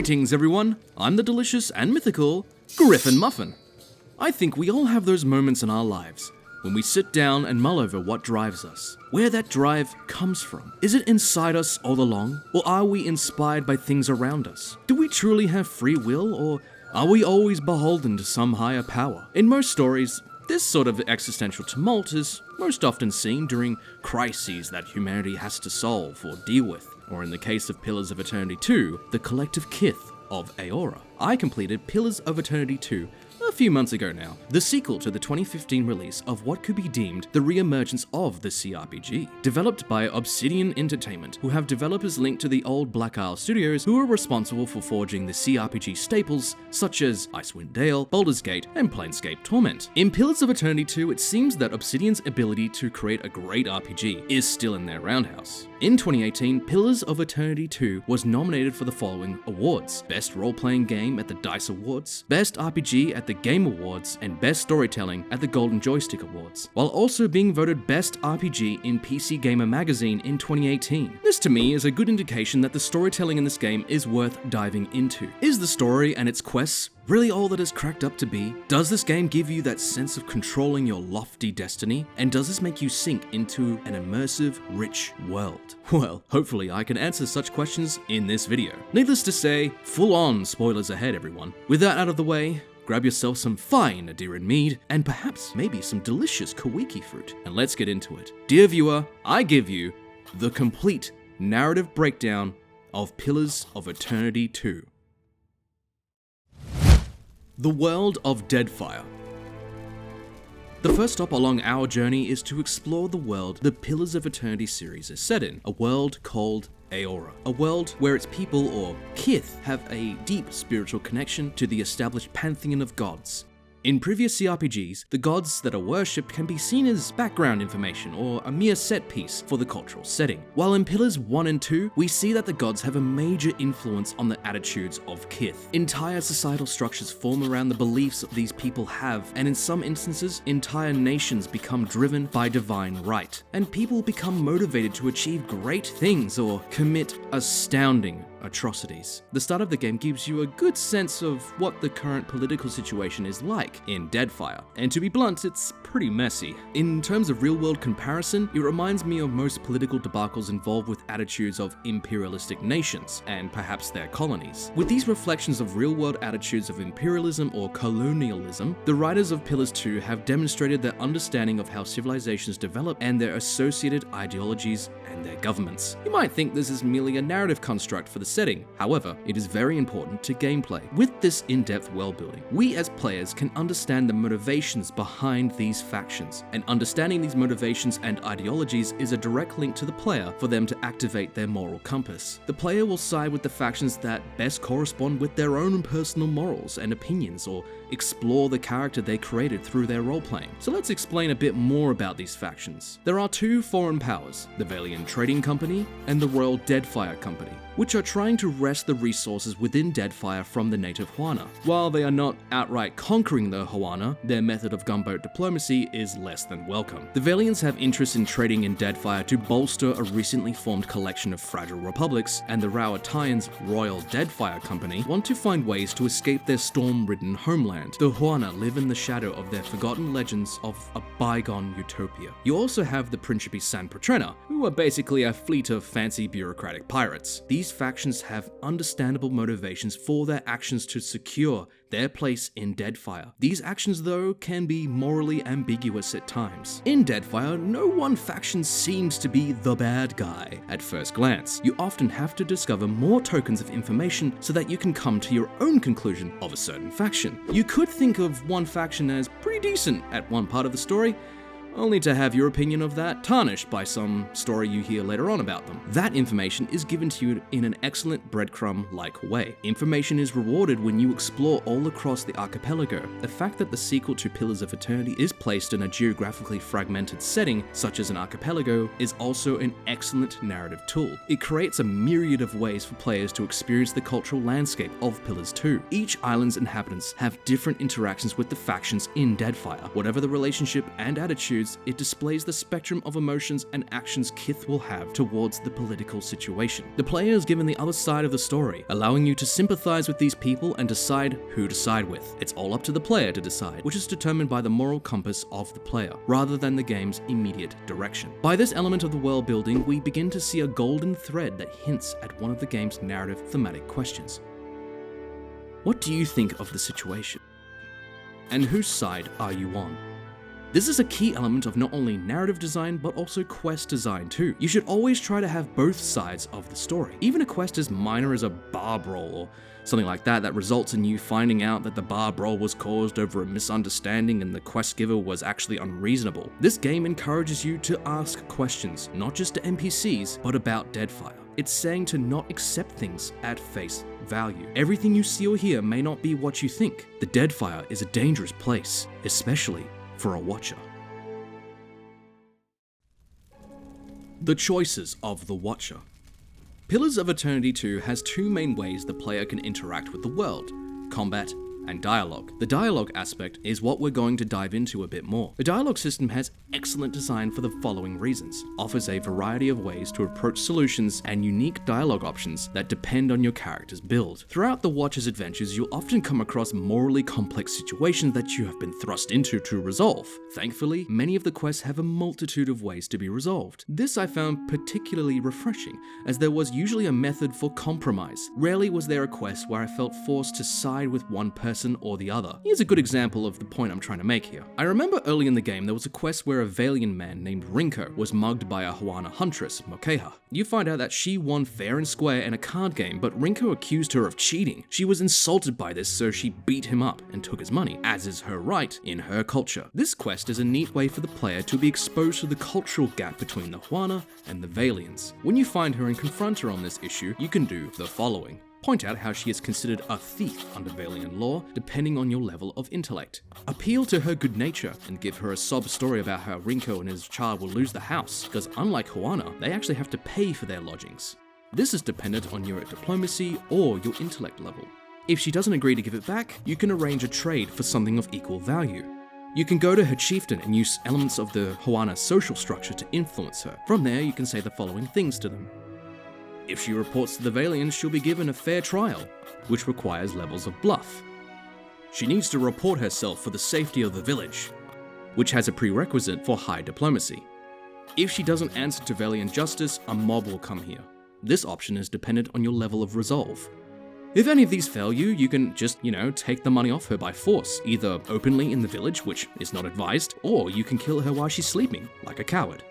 Greetings everyone, I'm the delicious and mythical GriffinMuffin. I think we all have those moments in our lives when we sit down and mull over what drives us, where that drive comes from. Is it inside us all along, or are we inspired by things around us? Do we truly have free will, or are we always beholden to some higher power? In most stories, this sort of existential tumult is most often seen during crises that humanity has to solve or deal with, or in the case of Pillars of Eternity 2, the collective kith of Aora. I completed Pillars of Eternity 2 a few months ago now, the sequel to the 2015 release of what could be deemed the re-emergence of the CRPG. Developed by Obsidian Entertainment, who have developers linked to the old Black Isle Studios who are responsible for forging the CRPG staples such as Icewind Dale, Baldur's Gate, and Planescape Torment. In Pillars of Eternity 2, it seems that Obsidian's ability to create a great RPG is still in their roundhouse. In 2018, Pillars of Eternity 2 was nominated for the following awards: Best Role-Playing Game at the DICE Awards, Best RPG at the Game Awards, and Best Storytelling at the Golden Joystick Awards, while also being voted Best RPG in PC Gamer Magazine in 2018. This to me is a good indication that the storytelling in this game is worth diving into. Is the story and its quests really all that it's cracked up to be? Does this game give you that sense of controlling your lofty destiny? And does this make you sink into an immersive, rich world? Well, hopefully I can answer such questions in this video. Needless to say, full-on spoilers ahead, everyone. With that out of the way, grab yourself some fine Adiran mead, and perhaps maybe some delicious Kawiki fruit, and let's get into it. Dear viewer, I give you the complete narrative breakdown of Pillars of Eternity 2. The world of Deadfire. The first stop along our journey is to explore the world the Pillars of Eternity series is set in, a world called Aora, a world where its people, or kith, have a deep spiritual connection to the established pantheon of gods. In previous CRPGs, the gods that are worshipped can be seen as background information or a mere set piece for the cultural setting. While in Pillars 1 and 2, we see that the gods have a major influence on the attitudes of kith. Entire societal structures form around the beliefs these people have, and in some instances, entire nations become driven by divine right, and people become motivated to achieve great things or commit astounding atrocities. The start of the game gives you a good sense of what the current political situation is like in Deadfire, and to be blunt, it's pretty messy. In terms of real-world comparison, it reminds me of most political debacles involved with attitudes of imperialistic nations, and perhaps their colonies. With these reflections of real-world attitudes of imperialism or colonialism, the writers of Pillars 2 have demonstrated their understanding of how civilizations develop and their associated ideologies and their governments. You might think this is merely a narrative construct for the setting. However, it is very important to gameplay. With this in-depth world-building, we as players can understand the motivations behind these factions, and understanding these motivations and ideologies is a direct link to the player for them to activate their moral compass. The player will side with the factions that best correspond with their own personal morals and opinions, or explore the character they created through their role-playing. So let's explain a bit more about these factions. There are two foreign powers, the Valiant Trading Company and the Royal Deadfire Company, which are trying to wrest the resources within Deadfire from the native Huana. While they are not outright conquering the Huana, their method of gunboat diplomacy is less than welcome. The Valiants have interest in trading in Deadfire to bolster a recently formed collection of fragile republics, and the Rauataian's Royal Deadfire Company want to find ways to escape their storm-ridden homeland. The Huana live in the shadow of their forgotten legends of a bygone utopia. You also have the Principi San Petrena, who are basically a fleet of fancy bureaucratic pirates. These factions have understandable motivations for their actions to secure their place in Deadfire. These actions, though, can be morally ambiguous at times. In Deadfire, no one faction seems to be the bad guy at first glance. You often have to discover more tokens of information so that you can come to your own conclusion of a certain faction. You could think of one faction as pretty decent at one part of the story, only to have your opinion of that tarnished by some story you hear later on about them. That information is given to you in an excellent breadcrumb-like way. Information is rewarded when you explore all across the archipelago. The fact that the sequel to Pillars of Eternity is placed in a geographically fragmented setting, such as an archipelago, is also an excellent narrative tool. It creates a myriad of ways for players to experience the cultural landscape of Pillars 2. Each island's inhabitants have different interactions with the factions in Deadfire. Whatever the relationship and attitude attitudes, it displays the spectrum of emotions and actions Kith will have towards the political situation. The player is given the other side of the story, allowing you to sympathize with these people and decide who to side with. It's all up to the player to decide, which is determined by the moral compass of the player, rather than the game's immediate direction. By this element of the world building, we begin to see a golden thread that hints at one of the game's narrative thematic questions. What do you think of the situation? And whose side are you on? This is a key element of not only narrative design, but also quest design too. You should always try to have both sides of the story. Even a quest as minor as a bar brawl or something like that results in you finding out that the bar brawl was caused over a misunderstanding and the quest giver was actually unreasonable. This game encourages you to ask questions, not just to NPCs, but about Deadfire. It's saying to not accept things at face value. Everything you see or hear may not be what you think. The Deadfire is a dangerous place, especially for a watcher. The choices of the watcher. Pillars of Eternity 2 has two main ways the player can interact with the world: combat and dialogue. The dialogue aspect is what we're going to dive into a bit more. The dialogue system has excellent design for the following reasons: offers a variety of ways to approach solutions and unique dialogue options that depend on your character's build. Throughout the Watcher's adventures, you'll often come across morally complex situations that you have been thrust into to resolve. Thankfully, many of the quests have a multitude of ways to be resolved. This I found particularly refreshing, as there was usually a method for compromise. Rarely was there a quest where I felt forced to side with one person or the other. Here's a good example of the point I'm trying to make here. I remember early in the game there was a quest where a Valian man named Rinko was mugged by a Huana huntress, Mokeha. You find out that she won fair and square in a card game, but Rinko accused her of cheating. She was insulted by this, so she beat him up and took his money, as is her right in her culture. This quest is a neat way for the player to be exposed to the cultural gap between the Huana and the Valians. When you find her and confront her on this issue, you can do the following: point out how she is considered a thief under Valian law, depending on your level of intellect. Appeal to her good nature and give her a sob story about how Rinko and his child will lose the house, because unlike Huana, they actually have to pay for their lodgings. This is dependent on your diplomacy or your intellect level. If she doesn't agree to give it back, you can arrange a trade for something of equal value. You can go to her chieftain and use elements of the Huana social structure to influence her. From there, you can say the following things to them. If she reports to the Valians, she'll be given a fair trial, which requires levels of bluff. She needs to report herself for the safety of the village, which has a prerequisite for high diplomacy. If she doesn't answer to Valian justice, a mob will come here. This option is dependent on your level of resolve. If any of these fail you, you can just, take the money off her by force, either openly in the village, which is not advised, or you can kill her while she's sleeping, like a coward.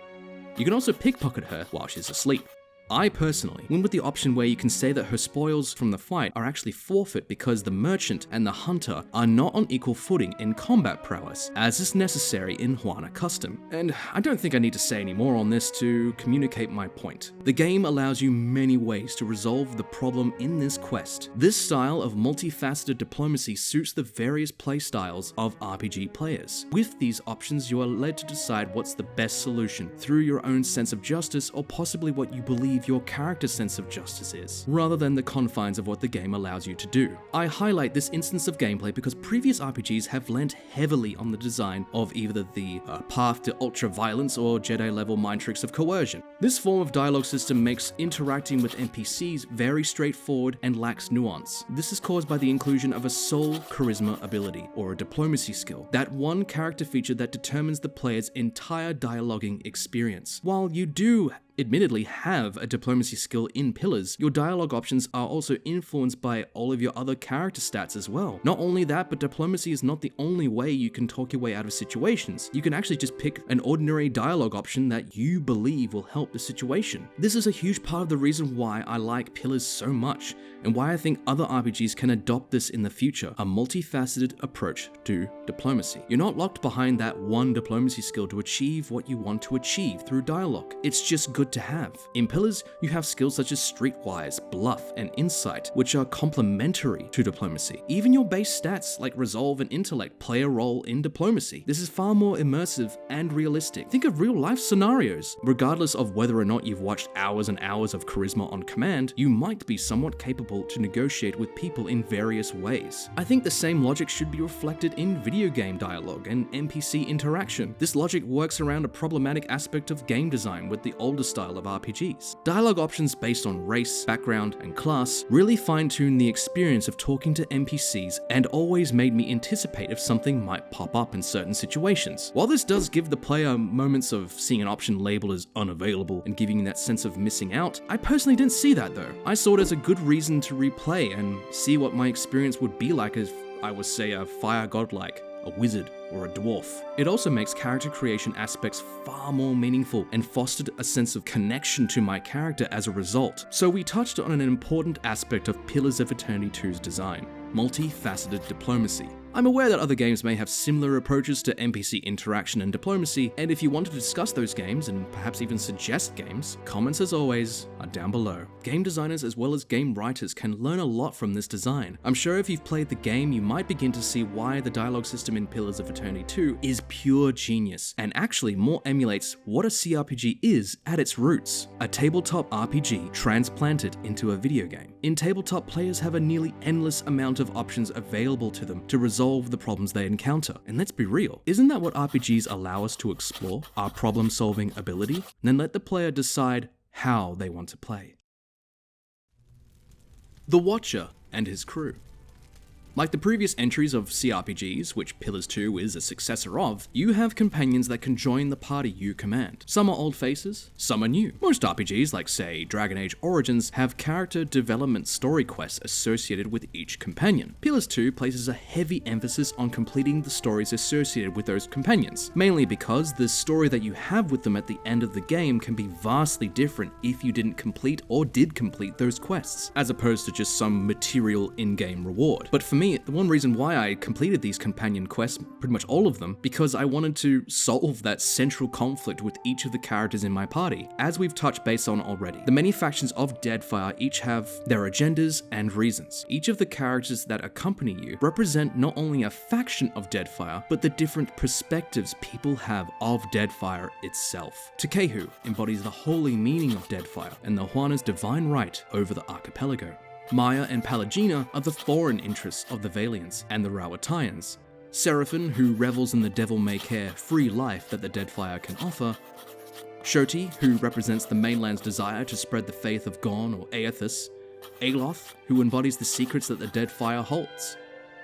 You can also pickpocket her while she's asleep. I personally went with the option where you can say that her spoils from the fight are actually forfeit because the merchant and the hunter are not on equal footing in combat prowess, as is necessary in Huana custom. And I don't think I need to say any more on this to communicate my point. The game allows you many ways to resolve the problem in this quest. This style of multifaceted diplomacy suits the various playstyles of RPG players. With these options, you are led to decide what's the best solution through your own sense of justice, or possibly what you believe your character's sense of justice is, rather than the confines of what the game allows you to do. I highlight this instance of gameplay because previous RPGs have lent heavily on the design of either the path to ultra-violence or Jedi-level mind tricks of coercion. This form of dialogue system makes interacting with NPCs very straightforward and lacks nuance. This is caused by the inclusion of a sole charisma ability, or a diplomacy skill, that one character feature that determines the player's entire dialoguing experience. While you do admittedly have a diplomacy skill in Pillars, your dialogue options are also influenced by all of your other character stats as well. Not only that, but diplomacy is not the only way you can talk your way out of situations. You can actually just pick an ordinary dialogue option that you believe will help the situation. This is a huge part of the reason why I like Pillars so much, and why I think other RPGs can adopt this in the future, a multifaceted approach to diplomacy. You're not locked behind that one diplomacy skill to achieve what you want to achieve through dialogue. It's just good good to have. In Pillars, you have skills such as streetwise, bluff, and insight, which are complementary to diplomacy. Even your base stats like resolve and intellect play a role in diplomacy. This is far more immersive and realistic. Think of real-life scenarios. Regardless of whether or not you've watched hours and hours of charisma on command, you might be somewhat capable to negotiate with people in various ways. I think the same logic should be reflected in video game dialogue and NPC interaction. This logic works around a problematic aspect of game design with the older style of RPGs. Dialogue options based on race, background, and class really fine-tune the experience of talking to NPCs and always made me anticipate if something might pop up in certain situations. While this does give the player moments of seeing an option labeled as unavailable and giving you that sense of missing out, I personally didn't see that though. I saw it as a good reason to replay and see what my experience would be like if I was, say, a fire godlike, a wizard, or a dwarf. It also makes character creation aspects far more meaningful and fostered a sense of connection to my character as a result. So we touched on an important aspect of Pillars of Eternity 2's design: multifaceted diplomacy. I'm aware that other games may have similar approaches to NPC interaction and diplomacy, and if you want to discuss those games and perhaps even suggest games, comments as always are down below. Game designers as well as game writers can learn a lot from this design. I'm sure if you've played the game, you might begin to see why the dialogue system in Pillars of Eternity 2 is pure genius, and actually more emulates what a CRPG is at its roots: a tabletop RPG transplanted into a video game. In tabletop, players have a nearly endless amount of options available to them to resolve the problems they encounter. And let's be real, isn't that what RPGs allow us to explore? Our problem-solving ability? Then let the player decide how they want to play. The Watcher and his crew. Like the previous entries of CRPGs, which Pillars 2 is a successor of, you have companions that can join the party you command. Some are old faces, some are new. Most RPGs, like say Dragon Age Origins, have character development story quests associated with each companion. Pillars 2 places a heavy emphasis on completing the stories associated with those companions, mainly because the story that you have with them at the end of the game can be vastly different if you didn't complete or did complete those quests, as opposed to just some material in-game reward. But for me, the one reason why I completed these companion quests, pretty much all of them, because I wanted to solve that central conflict with each of the characters in my party. As we've touched base on already, the many factions of Deadfire each have their agendas and reasons. Each of the characters that accompany you represent not only a faction of Deadfire, but the different perspectives people have of Deadfire itself. Takehu embodies the holy meaning of Deadfire and the Huana's divine right over the archipelago. Maya and Palagina are the foreign interests of the Valiants and the Rawatayans. Seraphim, who revels in the devil-may-care free life that the Deadfire can offer. Shoti, who represents the mainland's desire to spread the faith of Gon or Aethys. Aloth, who embodies the secrets that the Deadfire holds.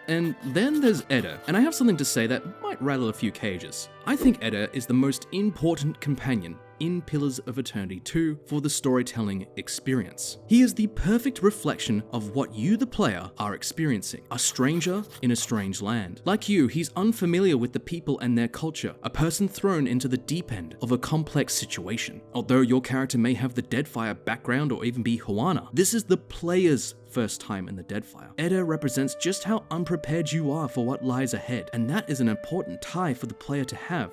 And then there's Edda, and I have something to say that might rattle a few cages. I think Edda is the most important companion in Pillars of Eternity 2 for the storytelling experience. He is the perfect reflection of what you, the player, are experiencing. A stranger in a strange land. Like you, he's unfamiliar with the people and their culture, a person thrown into the deep end of a complex situation. Although your character may have the Deadfire background or even be Huana, this is the player's first time in the Deadfire. Edda represents just how unprepared you are for what lies ahead, and that is an important tie for the player to have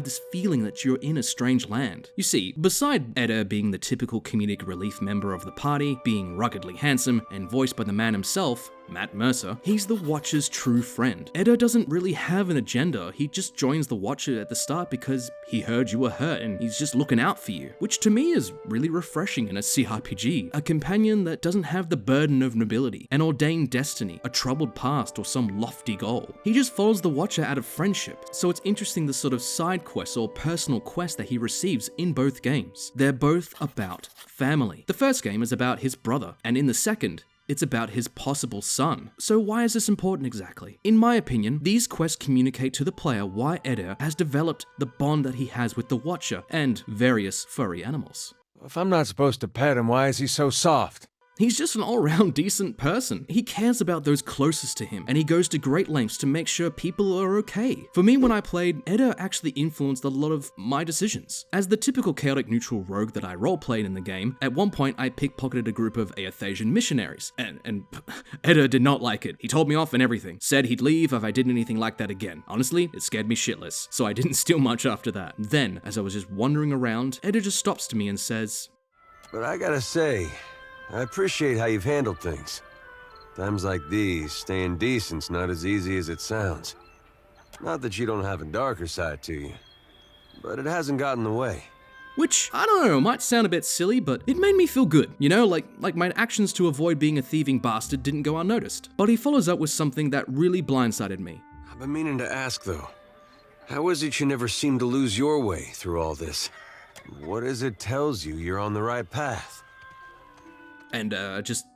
this feeling that you're in a strange land. You see, beside Edda being the typical comedic relief member of the party, being ruggedly handsome and voiced by the man himself, Matt Mercer, he's the Watcher's true friend. Edda doesn't really have an agenda, he just joins the Watcher at the start because he heard you were hurt and he's just looking out for you, which to me is really refreshing in a CRPG. A companion that doesn't have the burden of nobility, an ordained destiny, a troubled past, or some lofty goal. He just follows the Watcher out of friendship, so it's interesting the sort of side quests or personal quests that he receives in both games. They're both about family. The first game is about his brother, and in the second, it's about his possible son. So why is this important exactly? In my opinion, these quests communicate to the player why Edda has developed the bond that he has with the Watcher and various furry animals. If I'm not supposed to pet him, why is he so soft? He's just an all-round decent person. He cares about those closest to him, and he goes to great lengths to make sure people are okay. For me, when I played, Edda actually influenced a lot of my decisions. As the typical chaotic neutral rogue that I roleplayed in the game, at one point I pickpocketed a group of Aethasian missionaries, and Edda did not like it. He told me off and everything, said he'd leave if I did anything like that again. Honestly, it scared me shitless, so I didn't steal much after that. Then, as I was just wandering around, Edda just stops to me and says, "But I gotta say, I appreciate how you've handled things. Times like these, staying decent's not as easy as it sounds. Not that you don't have a darker side to you, but it hasn't gotten in the way." Which, I don't know, might sound a bit silly, but it made me feel good, you know, like my actions to avoid being a thieving bastard didn't go unnoticed. But he follows up with something that really blindsided me. I've been meaning to ask though, how is it you never seem to lose your way through all this? What is it tells you you're on the right path? And I just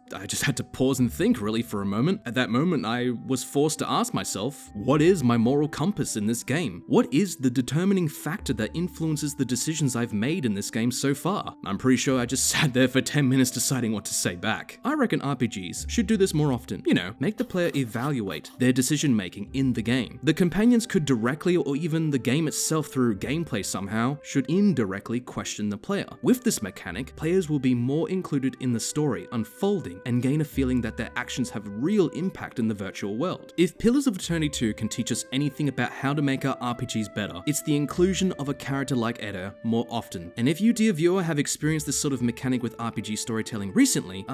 had to pause and think really for a moment. At that moment, I was forced to ask myself, what is my moral compass in this game? What is the determining factor that influences the decisions I've made in this game so far? I'm pretty sure I just sat there for 10 minutes deciding what to say back. I reckon RPGs should do this more often. You know, make the player evaluate their decision making in the game. The companions could directly, or even the game itself through gameplay somehow, should indirectly question the player. With this mechanic, players will be more included in the story unfolding and gain a feeling that their actions have real impact in the virtual world. If Pillars of Eternity 2 can teach us anything about how to make our RPGs better, it's the inclusion of a character like Edda more often. And if you, dear viewer, have experienced this sort of mechanic with RPG storytelling recently,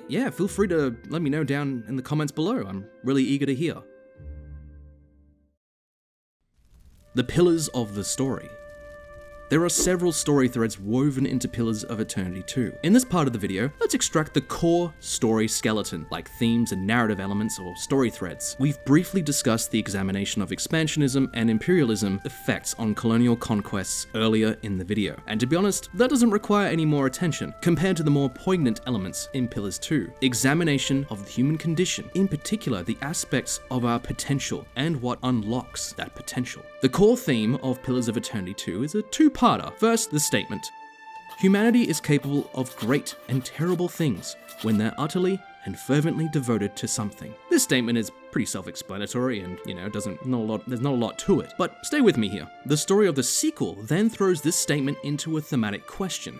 yeah, feel free to let me know down in the comments below. I'm really eager to hear. The pillars of the story. There are several story threads woven into Pillars of Eternity 2. In this part of the video, let's extract the core story skeleton, like themes and narrative elements or story threads. We've briefly discussed the examination of expansionism and imperialism effects on colonial conquests earlier in the video. And to be honest, that doesn't require any more attention compared to the more poignant elements in Pillars 2. Examination of the human condition, in particular the aspects of our potential and what unlocks that potential. The core theme of Pillars of Eternity 2 is a two-parter. First, the statement. Humanity is capable of great and terrible things when they're utterly and fervently devoted to something. This statement is pretty self-explanatory and, you know, there's not a lot to it. But stay with me here. The story of the sequel then throws this statement into a thematic question.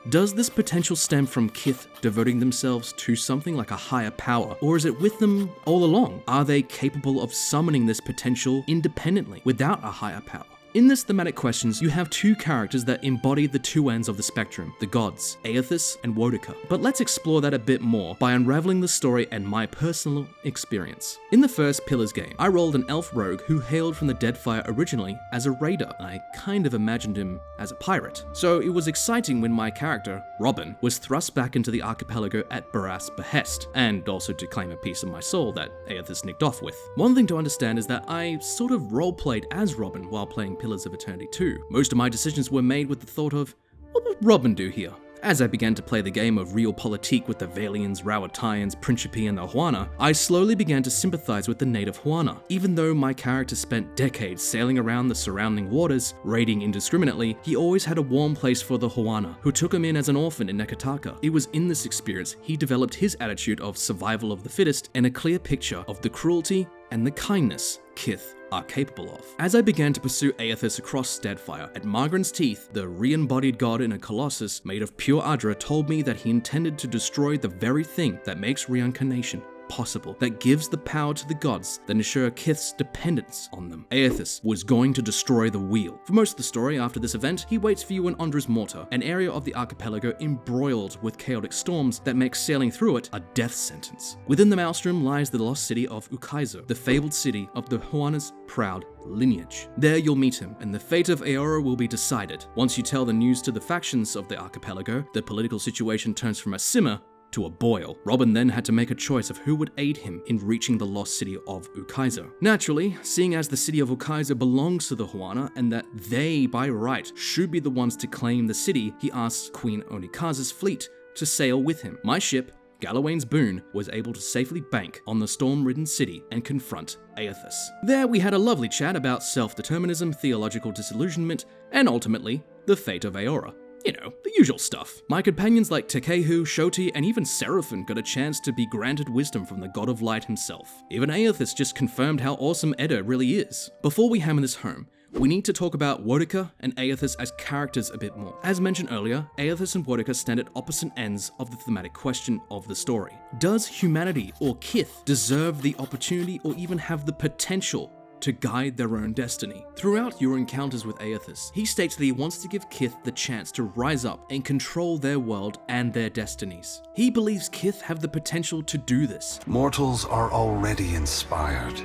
Does this potential stem from Kith devoting themselves to something like a higher power, or is it with them all along? Are they capable of summoning this potential independently without a higher power? In this thematic questions, you have two characters that embody the two ends of the spectrum, the gods, Aethys and Woedica. But let's explore that a bit more by unraveling the story and my personal experience. In the first Pillars game, I rolled an elf rogue who hailed from the Deadfire originally as a raider. I kind of imagined him as a pirate. So it was exciting when my character, Robin, was thrust back into the archipelago at Barras' behest, and also to claim a piece of my soul that Aethys nicked off with. One thing to understand is that I sort of roleplayed as Robin while playing Pillars of Eternity 2. Most of my decisions were made with the thought of, what would Robin do here? As I began to play the game of realpolitik with the Valians, Rauataians, Principi, and the Huana, I slowly began to sympathize with the native Huana. Even though my character spent decades sailing around the surrounding waters, raiding indiscriminately, he always had a warm place for the Huana, who took him in as an orphan in Nekataka. It was in this experience he developed his attitude of survival of the fittest and a clear picture of the cruelty and the kindness Kith are capable of. As I began to pursue Aethys across Deadfire, at Margren's teeth, the re-embodied god in a colossus made of pure Adra told me that he intended to destroy the very thing that makes reincarnation possible, that gives the power to the gods that ensure Kith's dependence on them. Aethys was going to destroy the wheel. For most of the story after this event, he waits for you in Ondra's Mortar, an area of the archipelago embroiled with chaotic storms that make sailing through it a death sentence. Within the maelstrom lies the lost city of Ukaizo, the fabled city of the Huana's proud lineage. There you'll meet him, and the fate of Aora will be decided. Once you tell the news to the factions of the archipelago, the political situation turns from a simmer to a boil. Robin then had to make a choice of who would aid him in reaching the lost city of Ukaizo. Naturally, seeing as the city of Ukaizo belongs to the Huana and that they, by right, should be the ones to claim the city, he asked Queen Onikaza's fleet to sail with him. My ship, Galawain's Boon, was able to safely bank on the storm-ridden city and confront Aethys. There we had a lovely chat about self-determinism, theological disillusionment, and ultimately, the fate of Aora. You know, the usual stuff. My companions like Tekehu, Shoti, and even Seraphim got a chance to be granted wisdom from the God of Light himself. Even Aethys just confirmed how awesome Edda really is. Before we hammer this home, we need to talk about Woedica and Aethys as characters a bit more. As mentioned earlier, Aethys and Woedica stand at opposite ends of the thematic question of the story. Does humanity or Kith deserve the opportunity or even have the potential to guide their own destiny? Throughout your encounters with Aethys, he states that he wants to give Kith the chance to rise up and control their world and their destinies. He believes Kith have the potential to do this. Mortals are already inspired.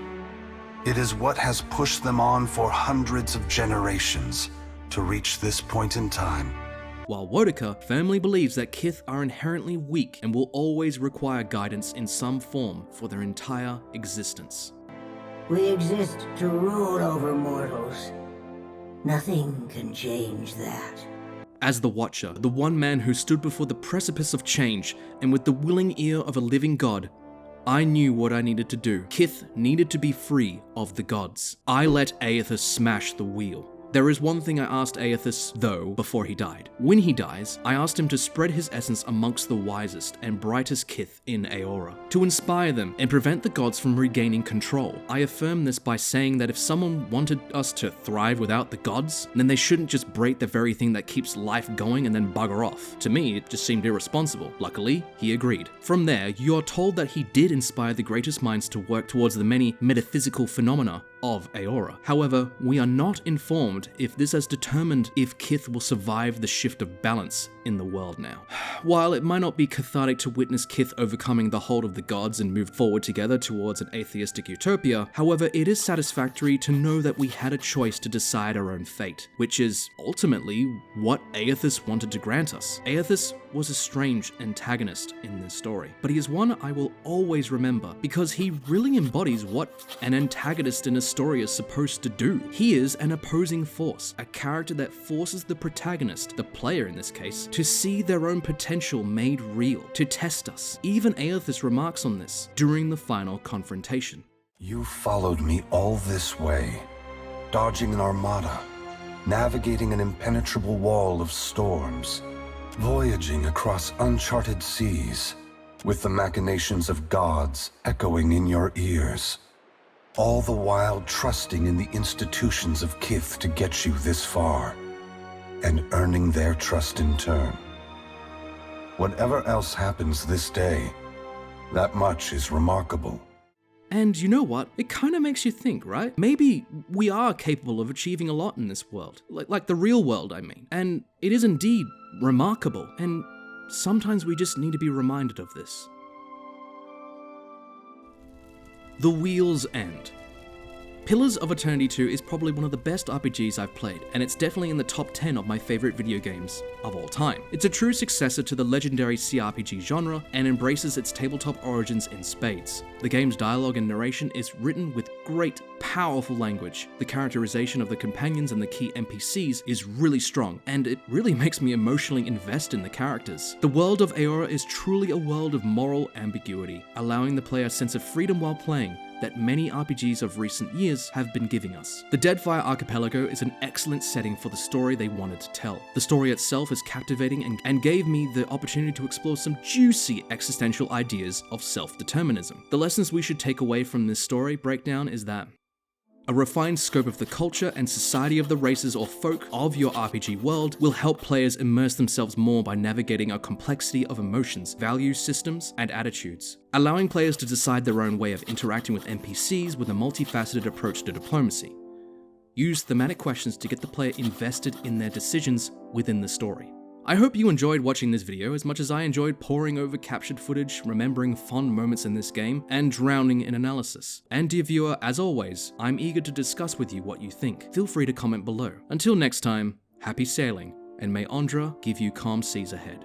It is what has pushed them on for hundreds of generations to reach this point in time. While Woedica firmly believes that Kith are inherently weak and will always require guidance in some form for their entire existence. We exist to rule over mortals. Nothing can change that. As the Watcher, the one man who stood before the precipice of change, and with the willing ear of a living god, I knew what I needed to do. Kith needed to be free of the gods. I let Aethys smash the wheel. There is one thing I asked Aethys, though, before he died. When he dies, I asked him to spread his essence amongst the wisest and brightest Kith in Aeora, to inspire them and prevent the gods from regaining control. I affirm this by saying that if someone wanted us to thrive without the gods, then they shouldn't just break the very thing that keeps life going and then bugger off. To me, it just seemed irresponsible. Luckily, he agreed. From there, you are told that he did inspire the greatest minds to work towards the many metaphysical phenomena of Aeora. However, we are not informed if this has determined if Kith will survive the shift of balance in the world now. While it might not be cathartic to witness Kith overcoming the hold of the gods and move forward together towards an atheistic utopia, however, it is satisfactory to know that we had a choice to decide our own fate, which is ultimately what Aethys wanted to grant us. Aethys was a strange antagonist in this story, but he is one I will always remember because he really embodies what an antagonist in a story is supposed to do. He is an opposing force, a character that forces the protagonist, the player in this case, to see their own potential made real, to test us. Even Aethys remarks on this during the final confrontation. You followed me all this way, dodging an armada, navigating an impenetrable wall of storms, voyaging across uncharted seas, with the machinations of gods echoing in your ears. All the while trusting in the institutions of Kith to get you this far, and earning their trust in turn. Whatever else happens this day, that much is remarkable. And you know what? It kind of makes you think, right? Maybe we are capable of achieving a lot in this world. Like the real world, I mean. And it is indeed remarkable. And sometimes we just need to be reminded of this. The Wheel's End. Pillars of Eternity 2 is probably one of the best RPGs I've played, and it's definitely in the top 10 of my favorite video games of all time. It's a true successor to the legendary CRPG genre and embraces its tabletop origins in spades. The game's dialogue and narration is written with great, powerful language. The characterization of the companions and the key NPCs is really strong, and it really makes me emotionally invest in the characters. The world of Aeora is truly a world of moral ambiguity, allowing the player a sense of freedom while playing that many RPGs of recent years have been giving us. The Deadfire archipelago is an excellent setting for the story they wanted to tell. The story itself is captivating and gave me the opportunity to explore some juicy existential ideas of self-determinism. The lessons we should take away from this story breakdown is that a refined scope of the culture and society of the races or folk of your RPG world will help players immerse themselves more by navigating a complexity of emotions, values, systems, and attitudes, allowing players to decide their own way of interacting with NPCs with a multifaceted approach to diplomacy. Use thematic questions to get the player invested in their decisions within the story. I hope you enjoyed watching this video as much as I enjoyed poring over captured footage, remembering fond moments in this game, and drowning in analysis. And dear viewer, as always, I'm eager to discuss with you what you think. Feel free to comment below. Until next time, happy sailing, and may Andra give you calm seas ahead.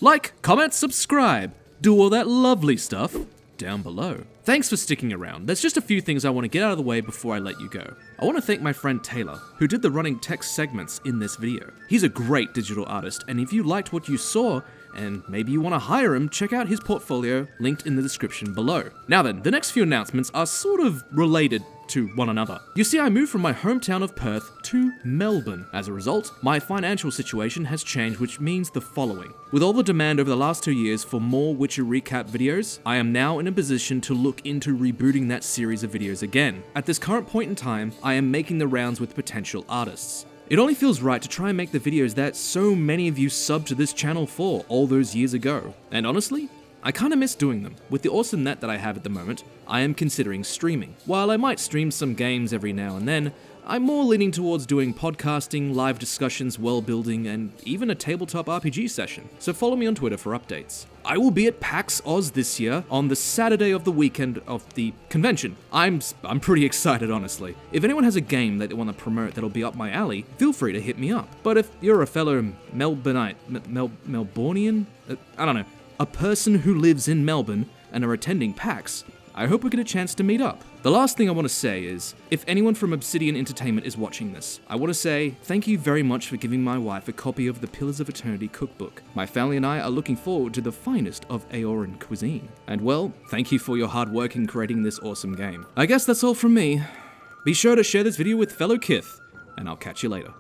Like, comment, subscribe, do all that lovely stuff down below. Thanks for sticking around. There's just a few things I want to get out of the way before I let you go. I want to thank my friend Taylor, who did the running text segments in this video. He's a great digital artist, and if you liked what you saw, and maybe you want to hire him, check out his portfolio, linked in the description below. Now then, the next few announcements are sort of related to one another. You see, I moved from my hometown of Perth to Melbourne. As a result, my financial situation has changed, which means the following. With all the demand over the last 2 years for more Witcher recap videos, I am now in a position to look into rebooting that series of videos again. At this current point in time, I am making the rounds with potential artists. It only feels right to try and make the videos that so many of you subbed to this channel for all those years ago. And honestly, I kinda miss doing them. With the awesome net that I have at the moment, I am considering streaming. While I might stream some games every now and then, I'm more leaning towards doing podcasting, live discussions, world building, and even a tabletop RPG session. So follow me on Twitter for updates. I will be at PAX Oz this year on the Saturday of the weekend of the convention. I'm pretty excited, honestly. If anyone has a game that they want to promote that'll be up my alley, feel free to hit me up. But if you're a fellow Melbourneite, Melbourneian? I don't know, a person who lives in Melbourne and are attending PAX, I hope we get a chance to meet up. The last thing I want to say is, if anyone from Obsidian Entertainment is watching this, I want to say thank you very much for giving my wife a copy of the Pillars of Eternity cookbook. My family and I are looking forward to the finest of Aoran cuisine. And well, thank you for your hard work in creating this awesome game. I guess that's all from me. Be sure to share this video with fellow Kith, and I'll catch you later.